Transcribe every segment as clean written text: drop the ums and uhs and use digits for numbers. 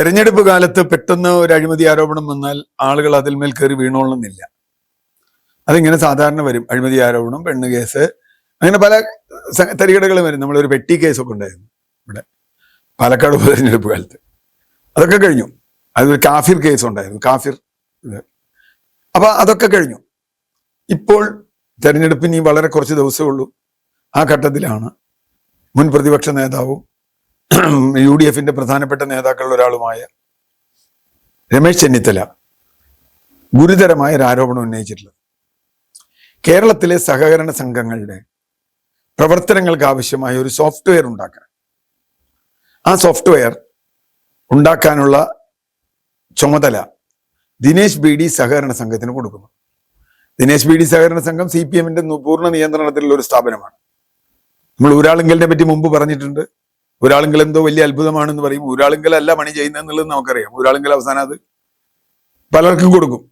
തെരഞ്ഞെടുപ്പ് കാലത്ത് പെട്ടെന്ന് ഒരു അഴിമതി ആരോപണം വന്നാൽ ആളുകൾ അതിന്മേൽ കയറി വീണോളണമെന്നില്ല. അതിങ്ങനെ സാധാരണ വരും. അഴിമതി ആരോപണം, പെണ്ണ് കേസ്, അങ്ങനെ പല തരികടകളും വരും. നമ്മളൊരു പെട്ടി കേസൊക്കെ ഉണ്ടായിരുന്നു ഇവിടെ പാലക്കാട് ഉപതെരഞ്ഞെടുപ്പ് കാലത്ത്. അതൊക്കെ കഴിഞ്ഞു. അതൊരു കാഫിർ കേസ് ഉണ്ടായിരുന്നു, കാഫിർ ഇത്. അപ്പൊ അതൊക്കെ കഴിഞ്ഞു. ഇപ്പോൾ തെരഞ്ഞെടുപ്പിന് ഈ വളരെ കുറച്ച് ദിവസമേ ഉള്ളൂ. ആ ഘട്ടത്തിലാണ് മുൻ പ്രതിപക്ഷ നേതാവും UDF-ന്റെ പ്രധാനപ്പെട്ട നേതാക്കളിൽ ഒരാളുമായ രമേശ് ചെന്നിത്തല ഗുരുതരമായ ഒരു ആരോപണം ഉന്നയിച്ചിട്ടുള്ളത്. കേരളത്തിലെ സഹകരണ സംഘങ്ങളുടെ പ്രവർത്തനങ്ങൾക്ക് ആവശ്യമായ ഒരു സോഫ്റ്റ്വെയർ ഉണ്ടാക്കാൻ, ആ സോഫ്റ്റ്വെയർ ഉണ്ടാക്കാനുള്ള ചുമതല ദിനേശ് BD സഹകരണ സംഘത്തിന് കൊടുക്കുന്നു. ദിനേശ് BD സഹകരണ സംഘം CPM-ന്റെ പൂർണ്ണ നിയന്ത്രണത്തിലുള്ള ഒരു സ്ഥാപനമാണ്. നമ്മൾ ഊരാളുങ്കലിനെ പറ്റി മുമ്പ് പറഞ്ഞിട്ടുണ്ട്. ഊരാളുങ്കൽ എന്തോ വലിയ അത്ഭുതമാണെന്ന് പറയും. ഊരാളുങ്കലല്ല പണി ചെയ്യുന്നതെന്നുള്ളത് നമുക്കറിയാം. ഊരാളുങ്കൽ അവസാനം അത് പലർക്കും കൊടുക്കും,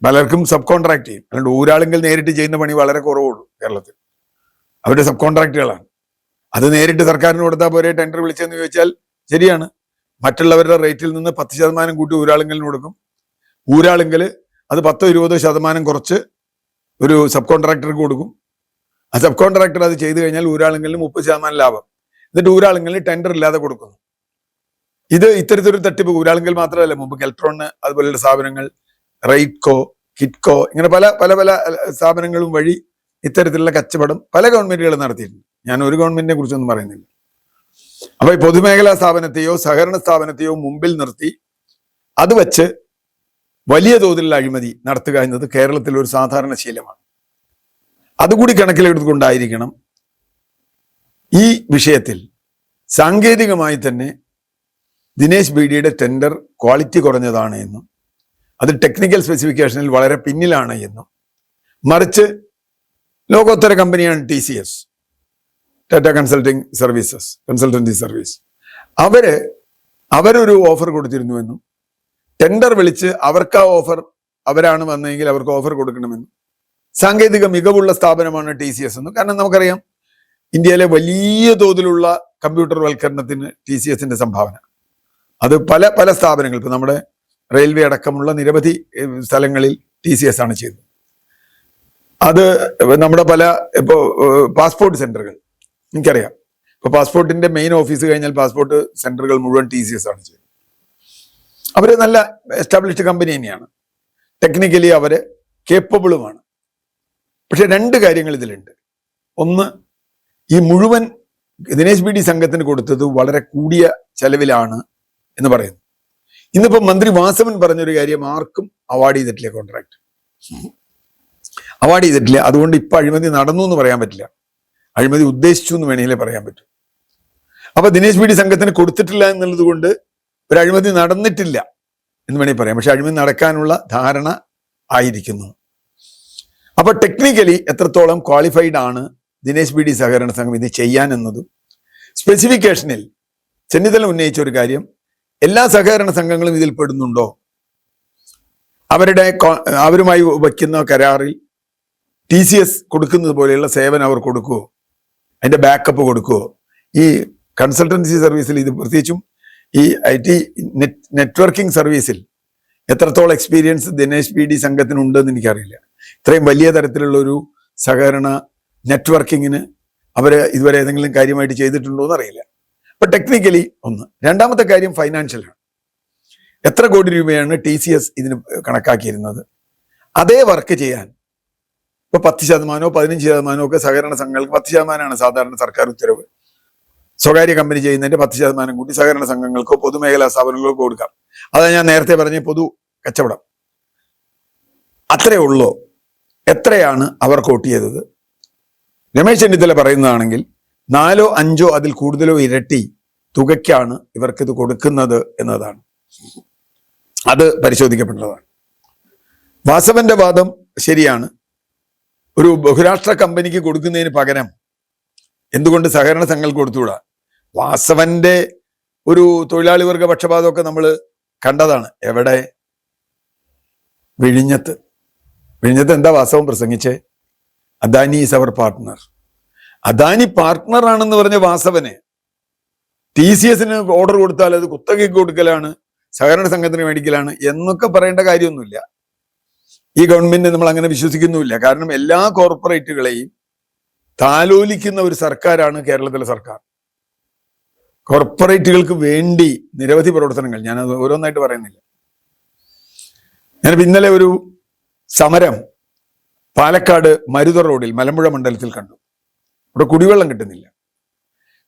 പലർക്കും സബ് കോൺട്രാക്ട് ചെയ്യും. അല്ലാണ്ട് ഊരാളുങ്കൽ നേരിട്ട് ചെയ്യുന്ന പണി വളരെ കുറവുള്ളൂ കേരളത്തിൽ. അവരുടെ സബ് കോൺട്രാക്റ്റുകളാണ്. അത് നേരിട്ട് സർക്കാരിന് കൊടുത്താൽ പോരെ ടെൻഡർ വിളിച്ചെന്ന് ചോദിച്ചാൽ ശരിയാണ്. മറ്റുള്ളവരുടെ റേറ്റിൽ നിന്ന് 10% കൂട്ടി ഊരാളുങ്കലിന് കൊടുക്കും. ഊരാളുങ്കൽ അത് 10-20% കുറച്ച് ഒരു സബ് കോൺട്രാക്ടർക്ക് കൊടുക്കും. ആ സബ് കോൺട്രാക്ടർ അത് ചെയ്തു കഴിഞ്ഞാൽ ഊരാളുങ്കലിന് 30% ലാഭം. എന്നിട്ട് ഊരാളുങ്കലിന് ടെൻഡർ ഇല്ലാതെ കൊടുക്കുന്നു. ഇത് ഇത്തരത്തിലൊരു തട്ടിപ്പ് ഊരാളുങ്കൽ മാത്രമല്ല, മുമ്പ് കെൽട്രോണ് അതുപോലുള്ള സ്ഥാപനങ്ങൾ, റൈറ്റ്കോ, കിറ്റ്കോ, ഇങ്ങനെ പല പല പല സ്ഥാപനങ്ങളും വഴി ഇത്തരത്തിലുള്ള കച്ചവടം പല ഗവൺമെന്റുകളും നടത്തിയിട്ടുണ്ട്. ഞാൻ ഒരു ഗവൺമെന്റിനെ കുറിച്ചൊന്നും പറയുന്നില്ല. അപ്പൊ ഈ പൊതുമേഖലാ സ്ഥാപനത്തെയോ സഹകരണ സ്ഥാപനത്തെയോ മുമ്പിൽ നിർത്തി അത് വെച്ച് വലിയ തോതിലുള്ള അഴിമതി നടത്തുക എന്നത് കേരളത്തിൽ ഒരു സാധാരണ ശീലമാണ്. അതുകൂടി കണക്കിലെടുത്തുകൊണ്ടായിരിക്കണം ഈ വിഷയത്തിൽ സാങ്കേതികമായി തന്നെ ദിനേശ് BDയുടെ ടെൻഡർ ക്വാളിറ്റി കുറഞ്ഞതാണ് എന്നും അത് ടെക്നിക്കൽ സ്പെസിഫിക്കേഷനിൽ വളരെ പിന്നിലാണ് എന്നും, മറിച്ച് ലോകോത്തര കമ്പനിയാണ് TCS, ടാറ്റ കൺസൾട്ടൻസി സർവീസ്, അവരൊരു ഓഫർ കൊടുത്തിരുന്നുവെന്നും ടെൻഡർ വിളിച്ച് അവർക്ക് ആ ഓഫർ, അവരാണ് വന്നതെങ്കിൽ അവർക്ക് ഓഫർ കൊടുക്കണമെന്നും, സാങ്കേതിക മികവുള്ള സ്ഥാപനമാണ് TCS എന്നും. കാരണം നമുക്കറിയാം ഇന്ത്യയിലെ വലിയ തോതിലുള്ള കമ്പ്യൂട്ടർ വൽക്കരണത്തിന് TCS-ന്റെ സംഭാവന അത് പല പല സ്ഥാപനങ്ങൾ, ഇപ്പൊ നമ്മുടെ റെയിൽവേ അടക്കമുള്ള നിരവധി സ്ഥലങ്ങളിൽ TCS ആണ് ചെയ്തത്. അത് നമ്മുടെ പല ഇപ്പോ പാസ്പോർട്ട് സെന്ററുകൾ എനിക്കറിയാം. ഇപ്പൊ പാസ്പോർട്ടിന്റെ മെയിൻ ഓഫീസ് കഴിഞ്ഞാൽ പാസ്പോർട്ട് സെന്ററുകൾ മുഴുവൻ TCS ആണ് ചെയ്തത്. അവര് നല്ല എസ്റ്റാബ്ലിഷ്ഡ് കമ്പനി തന്നെയാണ്, ടെക്നിക്കലി അവര് കേപ്പബിളുമാണ്. പക്ഷെ രണ്ട് കാര്യങ്ങൾ ഇതിലുണ്ട്. ഒന്ന്, ഈ മുഴുവൻ ദിനേശ് BD സംഘത്തിന് കൊടുത്തത് വളരെ കൂടിയ ചെലവിലാണ് എന്ന് പറയുന്നു. ഇന്നിപ്പോ മന്ത്രി വാസവൻ പറഞ്ഞൊരു കാര്യം, ആർക്കും അവാർഡ് ചെയ്തിട്ടില്ല, കോൺട്രാക്ട് അവാർഡ് ചെയ്തിട്ടില്ല. അതുകൊണ്ട് ഇപ്പൊ അഴിമതി നടന്നു എന്ന് പറയാൻ പറ്റില്ല, അഴിമതി ഉദ്ദേശിച്ചു എന്ന് വേണമെങ്കിലേ പറയാൻ പറ്റും. അപ്പൊ ദിനേശ് BD സംഘത്തിന് കൊടുത്തിട്ടില്ല എന്നുള്ളത് കൊണ്ട് ഒരു അഴിമതി നടന്നിട്ടില്ല എന്ന് വേണമെങ്കിൽ പറയാം. പക്ഷെ അഴിമതി നടക്കാനുള്ള ധാരണ ആയിരിക്കുന്നു. അപ്പൊ ടെക്നിക്കലി എത്രത്തോളം ക്വാളിഫൈഡ് ആണ് ദിനേശ് BD സഹകരണ സംഘം ഇത് ചെയ്യാൻ എന്നതും, സ്പെസിഫിക്കേഷനിൽ ചെന്നിത്തല ഉന്നയിച്ച ഒരു കാര്യം, എല്ലാ സഹകരണ സംഘങ്ങളും ഇതിൽ പെടുന്നുണ്ടോ, അവരുമായി വയ്ക്കുന്ന കരാറിൽ TCS കൊടുക്കുന്നത് പോലെയുള്ള സേവനം അവർ കൊടുക്കുവോ, അതിന്റെ ബാക്കപ്പ് കൊടുക്കുവോ? ഈ കൺസൾട്ടൻസി സർവീസിൽ, ഇത് പ്രത്യേകിച്ചും ഈ IT നെറ്റ്വർക്കിംഗ് സർവീസിൽ എത്രത്തോളം എക്സ്പീരിയൻസ് ദിനേശ് BD സംഘത്തിനുണ്ടെന്ന് എനിക്കറിയില്ല. ഇത്രയും വലിയ തരത്തിലുള്ള ഒരു സഹകരണ നെറ്റ്വർക്കിങ്ങിന് അവര് ഇതുവരെ ഏതെങ്കിലും കാര്യമായിട്ട് ചെയ്തിട്ടുണ്ടോ എന്ന് അറിയില്ല. അപ്പൊ ടെക്നിക്കലി ഒന്ന്. രണ്ടാമത്തെ കാര്യം ഫൈനാൻഷ്യലാണ്. എത്ര കോടി രൂപയാണ് TCS ഇതിന് കണക്കാക്കിയിരുന്നത്? അതേ വർക്ക് ചെയ്യാൻ ഇപ്പൊ 10%, 15% ഒക്കെ സഹകരണ സംഘങ്ങൾക്ക്, 10%ആണ് സാധാരണ സർക്കാർ ഉത്തരവ്, സ്വകാര്യ കമ്പനി ചെയ്യുന്നതിന്റെ 10% കൂടി സഹകരണ സംഘങ്ങൾക്കോ പൊതുമേഖലാ സ്ഥാപനങ്ങൾക്കോ കൊടുക്കാം. അതാ ഞാൻ നേരത്തെ പറഞ്ഞ പൊതു കച്ചവടം. അത്രേ ഉള്ളൂ. എത്രയാണ് അവർ കോട്ട് ചെയ്തത്? രമേശ് ചെന്നിത്തല പറയുന്നതാണെങ്കിൽ 4, 5 അതിൽ കൂടുതലോ ഇരട്ടി തുകയ്ക്കാണ് ഇവർക്കിത് കൊടുക്കുന്നത് എന്നതാണ്. അത് പരിശോധിക്കപ്പെട്ടതാണ്. വാസവന്റെ വാദം ശരിയാണ്. ഒരു ബഹുരാഷ്ട്ര കമ്പനിക്ക് കൊടുക്കുന്നതിന് പകരം എന്തുകൊണ്ട് സഹകരണ സംഘങ്ങൾക്ക് കൊടുത്തുകൂടാ? വാസവന്റെ ഒരു തൊഴിലാളി വർഗ പക്ഷപാതമൊക്കെ നമ്മൾ കണ്ടതാണ്. എവിടെ? വിഴിഞ്ഞത്ത് എന്താ വാസവൻ പ്രസംഗിച്ചേ? Adani is our partner. Adani partner ആണെന്ന് പറഞ്ഞ വാസവന് TCS-ന് ഓർഡർ കൊടുത്താൽ അത് കുത്തകയ്ക്ക് കൊടുക്കലാണ്, സഹകരണ സംഘത്തിന് മേടിക്കലാണ് എന്നൊക്കെ പറയേണ്ട കാര്യമൊന്നുമില്ല. ഈ ഗവൺമെന്റ് നമ്മൾ അങ്ങനെ വിശ്വസിക്കുന്നുമില്ല. കാരണം എല്ലാ കോർപ്പറേറ്റുകളെയും താലോലിക്കുന്ന ഒരു സർക്കാരാണ് കേരളത്തിലെ സർക്കാർ. കോർപ്പറേറ്റുകൾക്ക് വേണ്ടി നിരവധി പ്രവർത്തനങ്ങൾ, ഞാനത് ഓരോന്നായിട്ട് പറയുന്നില്ല. ഞാനിപ്പോൾ ഇന്നലെ ഒരു സമരം പാലക്കാട് മരുത റോഡിൽ മലമ്പുഴ മണ്ഡലത്തിൽ കണ്ടു. ഇവിടെ കുടിവെള്ളം കിട്ടുന്നില്ല.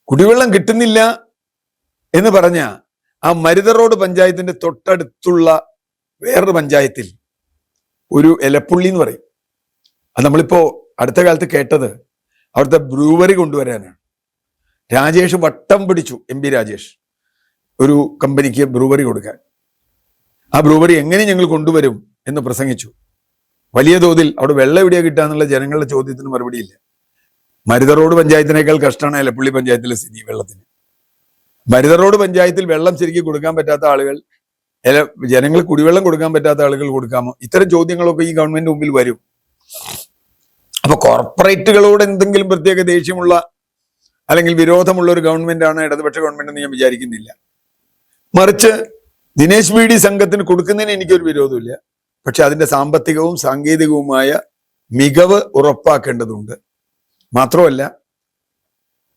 കുടിവെള്ളം കിട്ടുന്നില്ല എന്ന് പറഞ്ഞ ആ മരുത റോഡ് പഞ്ചായത്തിന്റെ തൊട്ടടുത്തുള്ള വേറൊരു പഞ്ചായത്തിൽ ഒരു എലപ്പുള്ളി എന്ന് പറയും. അത് നമ്മളിപ്പോ അടുത്ത കാലത്ത് കേട്ടത് അവിടുത്തെ ബ്രൂവറി കൊണ്ടുവരാനാണ്. രാജേഷ് വട്ടം പിടിച്ചു, MP രാജേഷ്, ഒരു കമ്പനിക്ക് ബ്രൂവറി കൊടുക്കാൻ. ആ ബ്രൂവറി എങ്ങനെ ഞങ്ങൾ കൊണ്ടുവരും എന്ന് പ്രസംഗിച്ചു. വലിയ തോതിൽ അവിടെ വെള്ളം എവിടെയാ കിട്ടുക എന്നുള്ള ജനങ്ങളുടെ ചോദ്യത്തിന് മറുപടിയില്ല. മരുത റോഡ് പഞ്ചായത്തിനേക്കാൾ കഷ്ടമാണ് എലപ്പുള്ളി പഞ്ചായത്തിലെ സ്ഥിതി വെള്ളത്തിന്. മരുത റോഡ് പഞ്ചായത്തിൽ വെള്ളം ശരിക്കും കൊടുക്കാൻ പറ്റാത്ത ആളുകൾ, ജനങ്ങൾ കുടിവെള്ളം കൊടുക്കാൻ പറ്റാത്ത ആളുകൾ കൊടുക്കാമോ? ഇത്തരം ചോദ്യങ്ങളൊക്കെ ഈ ഗവൺമെന്റ് മുമ്പിൽ വരും. അപ്പൊ കോർപ്പറേറ്റുകളോട് എന്തെങ്കിലും പ്രത്യേക ദേഷ്യമുള്ള അല്ലെങ്കിൽ വിരോധമുള്ള ഒരു ഗവൺമെന്റാണ് ഇടതുപക്ഷ ഗവൺമെന്റ് എന്ന് ഞാൻ വിചാരിക്കുന്നില്ല. മറിച്ച് ദിനേശ് VD സംഘത്തിന് കൊടുക്കുന്നതിന് എനിക്കൊരു വിരോധമില്ല. പക്ഷെ അതിന്റെ സാമ്പത്തികവും സാങ്കേതികവുമായ മികവ് ഉറപ്പാക്കേണ്ടതുണ്ട്. മാത്രമല്ല,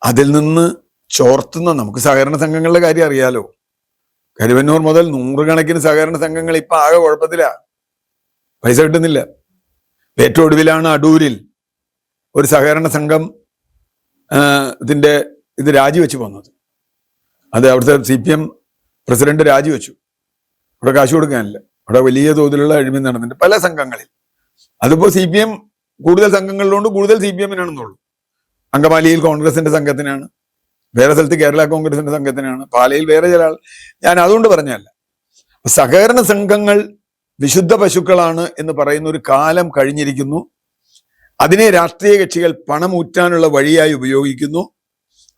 അതിൽ നിന്ന് ചോർത്തുന്ന, നമുക്ക് സഹകരണ സംഘങ്ങളുടെ കാര്യം അറിയാലോ. കരുവന്നൂർ മുതൽ നൂറുകണക്കിന് സഹകരണ സംഘങ്ങൾ ഇപ്പൊ ആകെ കുഴപ്പത്തില, പൈസ കിട്ടുന്നില്ല. ഏറ്റവും ഒടുവിലാണ് അടൂരിൽ ഒരു സഹകരണ സംഘം ഇത് രാജിവെച്ച് പോന്നത്. അത് അവിടുത്തെ CPM പ്രസിഡന്റ് രാജിവെച്ചു. അവിടെ കാശ് കൊടുക്കാനില്ല. അവിടെ വലിയ തോതിലുള്ള അഴിമതി നടന്നിട്ടുണ്ട് പല സംഘങ്ങളിൽ. അതിപ്പോ CPM കൂടുതൽ സംഘങ്ങളിലുണ്ട്, കൂടുതൽ CPM-നാണെന്നുള്ളൂ. അങ്കമാലിയിൽ കോൺഗ്രസിന്റെ സംഘത്തിനാണ്, വേറെ സ്ഥലത്ത് കേരള കോൺഗ്രസിന്റെ സംഘത്തിനാണ്, പാലയിൽ വേറെ ചില ആൾ. ഞാൻ അതുകൊണ്ട് പറഞ്ഞല്ല. സഹകരണ സംഘങ്ങൾ വിശുദ്ധ പശുക്കളാണ് എന്ന് പറയുന്ന ഒരു കാലം കഴിഞ്ഞിരിക്കുന്നു. അതിനെ രാഷ്ട്രീയ കക്ഷികൾ പണമൂറ്റാനുള്ള വഴിയായി ഉപയോഗിക്കുന്നു.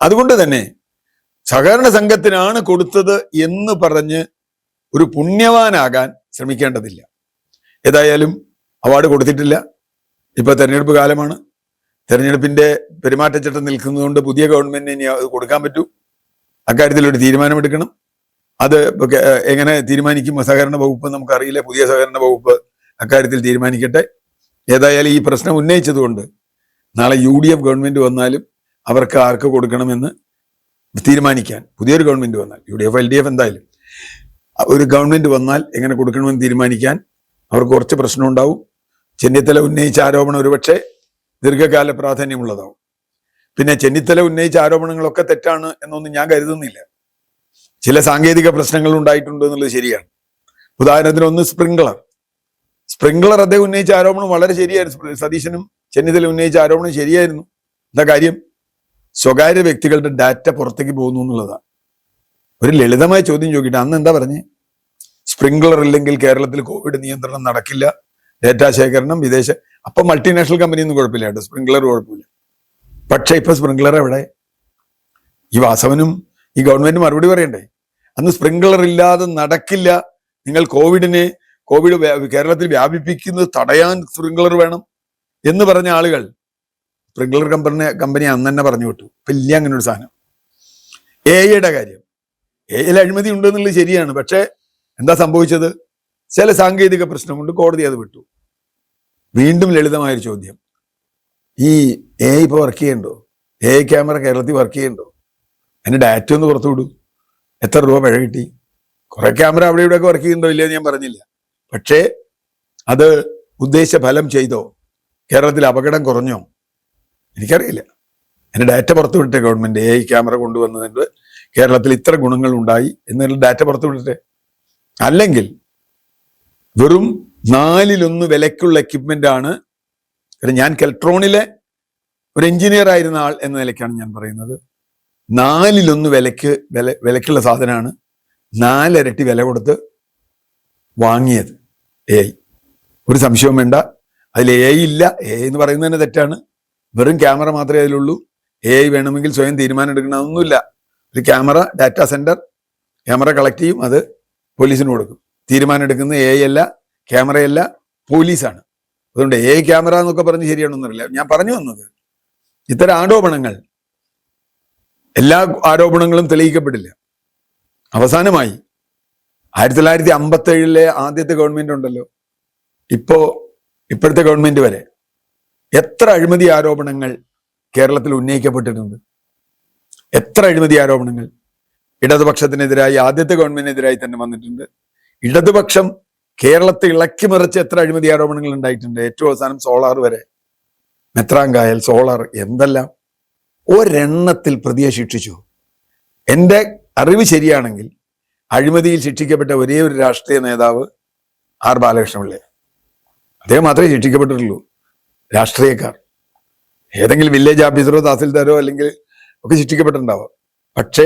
അതുകൊണ്ട് തന്നെ സഹകരണ സംഘത്തിനാണ് കൊടുത്തത് എന്ന് പറഞ്ഞ് ഒരു പുണ്യവാനാകാൻ ശ്രമിക്കേണ്ടതില്ല. ഏതായാലും അവാർഡ് കൊടുത്തിട്ടില്ല. ഇപ്പൊ തെരഞ്ഞെടുപ്പ് കാലമാണ്. തെരഞ്ഞെടുപ്പിന്റെ പെരുമാറ്റച്ചട്ടം നിൽക്കുന്നതുകൊണ്ട് പുതിയ ഗവൺമെന്റിന് ഇനി അത് കൊടുക്കാൻ പറ്റൂ. അക്കാര്യത്തിൽ ഒരു തീരുമാനമെടുക്കണം. അത് എങ്ങനെ തീരുമാനിക്കും സഹകരണ വകുപ്പ് നമുക്കറിയില്ല. പുതിയ സഹകരണ വകുപ്പ് അക്കാര്യത്തിൽ തീരുമാനിക്കട്ടെ. ഏതായാലും ഈ പ്രശ്നം ഉന്നയിച്ചതുകൊണ്ട് നാളെ UDF ഗവൺമെന്റ് വന്നാലും അവർക്ക് ആർക്ക് കൊടുക്കണമെന്ന് തീരുമാനിക്കാൻ, പുതിയൊരു ഗവൺമെന്റ് വന്നാൽ, UDF LDF എന്തായാലും ഒരു ഗവൺമെന്റ് വന്നാൽ എങ്ങനെ കൊടുക്കണമെന്ന് തീരുമാനിക്കാൻ അവർക്ക് കുറച്ച് പ്രശ്നം ഉണ്ടാവും. ചെന്നിത്തല ഉന്നയിച്ച ആരോപണം ഒരുപക്ഷെ ദീർഘകാല പ്രാധാന്യമുള്ളതാവും. പിന്നെ ചെന്നിത്തല ഉന്നയിച്ച ആരോപണങ്ങളൊക്കെ തെറ്റാണ് എന്നൊന്നും ഞാൻ കരുതുന്നില്ല. ചില സാങ്കേതിക പ്രശ്നങ്ങൾ ഉണ്ടായിട്ടുണ്ട് എന്നുള്ളത് ശരിയാണ്. ഉദാഹരണത്തിന് ഒന്ന് സ്പ്രിംഗ്ലർ അദ്ദേഹം ഉന്നയിച്ച ആരോപണം വളരെ ശരിയായിരുന്നു. സതീശനും ചെന്നിത്തല ഉന്നയിച്ച ആരോപണം ശരിയായിരുന്നു. എന്താ കാര്യം? സ്വകാര്യ വ്യക്തികളുടെ ഡാറ്റ പുറത്തേക്ക് പോകുന്നു എന്നുള്ളതാണ്. ഒരു ലളിതമായ ചോദ്യം ചോദിക്കട്ടെ, അന്ന് എന്താ പറഞ്ഞേ? സ്പ്രിംഗ്ലർ ഇല്ലെങ്കിൽ കേരളത്തിൽ കോവിഡ് നിയന്ത്രണം നടക്കില്ല, ഡേറ്റാ ശേഖരണം അപ്പൊ മൾട്ടിനാഷണൽ കമ്പനിയൊന്നും കുഴപ്പമില്ല കേട്ടോ, സ്പ്രിംഗ്ലർ കുഴപ്പമില്ല. പക്ഷെ ഇപ്പൊ സ്പ്രിംഗ്ലർ എവിടെ? ഈ വാസവനും ഈ ഗവൺമെന്റ് മറുപടി പറയണ്ടേ? അന്ന് സ്പ്രിംഗ്ലർ ഇല്ലാതെ നടക്കില്ല, നിങ്ങൾ കോവിഡ് കേരളത്തിൽ വ്യാപിപ്പിക്കുന്നത് തടയാൻ സ്പ്രിംഗ്ലർ വേണം എന്ന് പറഞ്ഞ ആളുകൾ സ്പ്രിംഗ്ലർ കമ്പനി അന്ന് തന്നെ പറഞ്ഞു വിട്ടു. ഇപ്പൊ ഇല്ല അങ്ങനെ ഒരു സാധനം. AI-യുടെ കാര്യം, AI-യിൽ അഴിമതി ഉണ്ട് എന്നുള്ളത് ശരിയാണ്. പക്ഷെ എന്താ സംഭവിച്ചത്? ചില സാങ്കേതിക പ്രശ്നം കൊണ്ട് കോടതി അത് വിട്ടു. വീണ്ടും ലളിതമായൊരു ചോദ്യം, ഈ AI ഇപ്പൊ വർക്ക് ചെയ്യണ്ടോ? AI ക്യാമറ കേരളത്തിൽ വർക്ക് ചെയ്യണ്ടോ? അതിന്റെ ഡാറ്റ ഒന്ന് പുറത്തു വിടൂ. എത്ര രൂപ പിഴ കിട്ടി? കുറെ ക്യാമറ അവിടെ ഇവിടെയൊക്കെ വർക്ക് ചെയ്യുന്നുണ്ടോ ഇല്ലയെന്ന് ഞാൻ പറഞ്ഞില്ല. പക്ഷേ അത് ഉദ്ദേശ ഫലം ചെയ്തോ? കേരളത്തിൽ അപകടം കുറഞ്ഞോ? എനിക്കറിയില്ല. അതിന്റെ ഡാറ്റ പുറത്തു വിട്ടെ ഗവൺമെന്റ്. AI ക്യാമറ കൊണ്ടുവന്നതിന് കേരളത്തിൽ ഇത്ര ഗുണങ്ങൾ ഉണ്ടായി എന്നുള്ള ഡാറ്റ പുറത്തു വിടട്ടെ. അല്ലെങ്കിൽ വെറും 4-1 വിലക്കുള്ള എക്യുപ്മെന്റ് ആണ്. ഞാൻ കെൽട്രോണിലെ ഒരു എഞ്ചിനീയർ ആയിരുന്ന ആൾ എന്ന നിലയ്ക്കാണ് ഞാൻ പറയുന്നത്. 4-1 വിലക്കുള്ള സാധനമാണ് 4 ഇരട്ടി വില കൊടുത്ത് വാങ്ങിയത് AI. ഒരു സംശയവും വേണ്ട, അതിൽ AI ഇല്ല. AI എന്ന് പറയുന്നത് തന്നെ തെറ്റാണ്. വെറും ക്യാമറ മാത്രമേ അതിലുള്ളൂ. AI വേണമെങ്കിൽ സ്വയം തീരുമാനം എടുക്കണമെന്നൊന്നുമില്ല. ഒരു camera data centre camera collect ചെയ്യും, അത് പോലീസിന് കൊടുക്കും. തീരുമാനം എടുക്കുന്നത് AI അല്ല, ക്യാമറയല്ല, പോലീസാണ്. അതുകൊണ്ട് AI ക്യാമറ എന്നൊക്കെ പറഞ്ഞ് ശരിയാണെന്നറിയില്ല. ഞാൻ പറഞ്ഞു വന്നത്, ഇത്തരം ആരോപണങ്ങൾ, എല്ലാ ആരോപണങ്ങളും തെളിയിക്കപ്പെടില്ല. അവസാനമായി 1957 ആദ്യത്തെ ഗവൺമെന്റ് ഉണ്ടല്ലോ, ഇപ്പോഴത്തെ ഗവൺമെന്റ് വരെ എത്ര അഴിമതി ആരോപണങ്ങൾ കേരളത്തിൽ ഉന്നയിക്കപ്പെട്ടിട്ടുണ്ട്. എത്ര അഴിമതി ആരോപണങ്ങൾ ഇടതുപക്ഷത്തിനെതിരായി, ആദ്യത്തെ ഗവൺമെന്റിനെതിരായി തന്നെ വന്നിട്ടുണ്ട്. ഇടതുപക്ഷം കേരളത്തെ ഇളക്കി മറിച്ച് എത്ര അഴിമതി ആരോപണങ്ങൾ ഉണ്ടായിട്ടുണ്ട്. ഏറ്റവും അവസാനം സോളാർ വരെ, മെത്രാങ്കായൽ, സോളാർ, എന്തെല്ലാം. ഒരെണ്ണത്തിൽ പ്രതിയെ ശിക്ഷിച്ചു. എൻ്റെ അറിവ് ശരിയാണെങ്കിൽ അഴിമതിയിൽ ശിക്ഷിക്കപ്പെട്ട ഒരേ ഒരു രാഷ്ട്രീയ നേതാവ് ആർ ബാലകൃഷ്ണപിള്ള. അദ്ദേഹം മാത്രമേ ശിക്ഷിക്കപ്പെട്ടിട്ടുള്ളൂ. രാഷ്ട്രീയക്കാർ ഏതെങ്കിലും വില്ലേജ് ഓഫീസറോ തഹസിൽദാരോ അല്ലെങ്കിൽ ഒക്കെ ശിക്ഷിക്കപ്പെട്ടിട്ടുണ്ടാവും. പക്ഷേ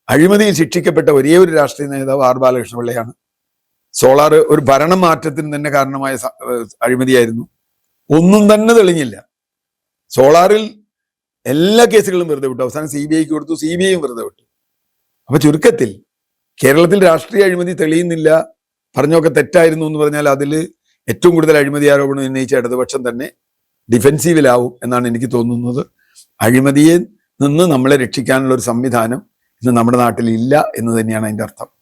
അഴിമതിയിൽ ശിക്ഷിക്കപ്പെട്ട ഒരേ ഒരു രാഷ്ട്രീയ നേതാവ് ആർ ബാലകൃഷ്ണപിള്ളയാണ്. സോളാർ ഒരു ഭരണ മാറ്റത്തിന് തന്നെ കാരണമായ അഴിമതിയായിരുന്നു. ഒന്നും തന്നെ തെളിഞ്ഞില്ല. സോളാറിൽ എല്ലാ കേസുകളും വെറുതെ വിട്ടു. അവസാനം CBIക്ക് കൊടുത്തു, CBIയും വെറുതെ വിട്ടു. അപ്പൊ ചുരുക്കത്തിൽ കേരളത്തിൽ രാഷ്ട്രീയ അഴിമതി തെളിയുന്നില്ല, പറഞ്ഞൊക്കെ തെറ്റായിരുന്നു എന്ന് പറഞ്ഞാൽ അതിൽ ഏറ്റവും കൂടുതൽ അഴിമതി ആരോപണം ഉന്നയിച്ച ഇടതുപക്ഷം തന്നെ ഡിഫെൻസീവിലാവും എന്നാണ് എനിക്ക് തോന്നുന്നത്. അഴിമതിയെ നിന്ന് നമ്മളെ രക്ഷിക്കാനുള്ള ഒരു സംവിധാനം ഇന്ന് നമ്മുടെ നാട്ടിൽ ഇല്ല എന്ന് തന്നെയാണ് അതിൻ്റെ അർത്ഥം.